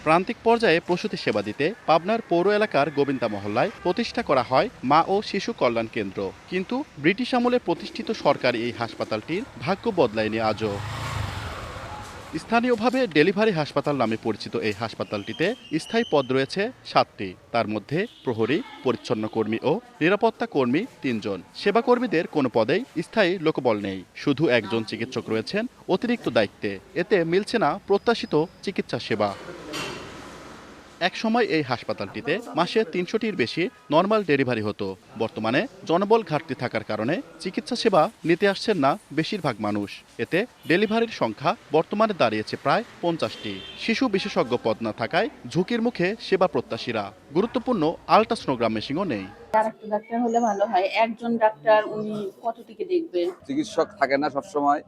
প্রান্তিক পর্যায়ে প্রসূতি সেবা দিতে পাবনার পৌর এলাকার গোবিন্দা মহল্লায় প্রতিষ্ঠা করা হয় মা ও শিশু কল্যাণ কেন্দ্র। কিন্তু ব্রিটিশ আমলে প্রতিষ্ঠিত সরকারি এই হাসপাতালটির ভাগ্য বদলায়নি আজও। স্থানীয়ভাবে ডেলিভারি হাসপাতাল নামে পরিচিত এই হাসপাতালটিতে স্থায়ী পদ রয়েছে 7টি। তার মধ্যে প্রহরী, পরিচ্ছন্ন কর্মী ও নিরাপত্তা কর্মী 3 জন। সেবাকর্মীদের কোনো পদেই স্থায়ী লোকবল নেই। শুধু একজন চিকিৎসক রয়েছেন অতিরিক্ত দায়িত্বে। এতে মিলছে না প্রত্যাশিত চিকিৎসা সেবা। একসময় এই হাসপাতালটিতে মাসে 300টির বেশি নর্মাল ডেলিভারি হতো। বর্তমানে জনবল ঘাটতি থাকার কারণে চিকিৎসা সেবা নিতে আসছেন না বেশিরভাগ মানুষ। এতে ডেলিভারির সংখ্যা বর্তমানে দাঁড়িয়েছে প্রায় 50টি। শিশু বিশেষজ্ঞ পদ না থাকায় ঝুঁকির মুখে সেবা প্রত্যাশীরা। গুরুত্বপূর্ণ আল্ট্রাসোনোগ্রাম মেশিনও নেই। আরেকটা ডাক্তার হলে ভালো হয়। একজন ডাক্তার উনি কতটিকে দেখবে? চিকিৎসক থাকে না সবসময়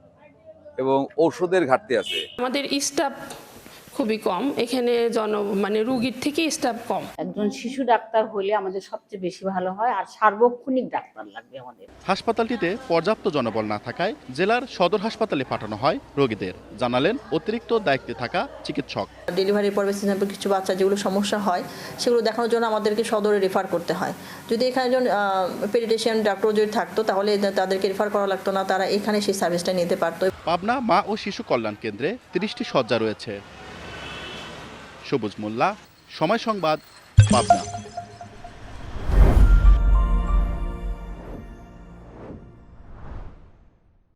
এবং ঔষধের ঘাটতি আছে। আমাদের স্টাফ খুবই কম, এখানে রুগীর থেকে স্টাফ কম। একজন শিশু ডাক্তার হলে আমাদের সবচেয়ে বেশি ভালো হয়, আর সার্বক্ষণিক ডাক্তার লাগবে আমাদের। হাসপাতালটিতে পর্যাপ্ত জনবল না থাকায় জেলার সদর হাসপাতালে পাঠানো হয় রোগীদের, জানালেন অতিরিক্ত দায়িত্বে থাকা চিকিৎসক। ডেলিভারির পর কিছু বাচ্চা যেগুলো সমস্যা হয় সেগুলো দেখানোর জন্য আমাদেরকে সদরে রেফার করতে হয়। যদি এখানে একজন পেডিয়াট্রিশিয়ান ডাক্তার যদি থাকতো তাহলে তাদেরকে রেফার করা লাগতো না, তারা এখানে সেই সার্ভিসটা নিতে পারতো। পাবনা মা ও শিশু কল্যাণ কেন্দ্রে 30টি শয্যা রয়েছে। সবুজ মোল্লা, সময় সংবাদ, পাবনা।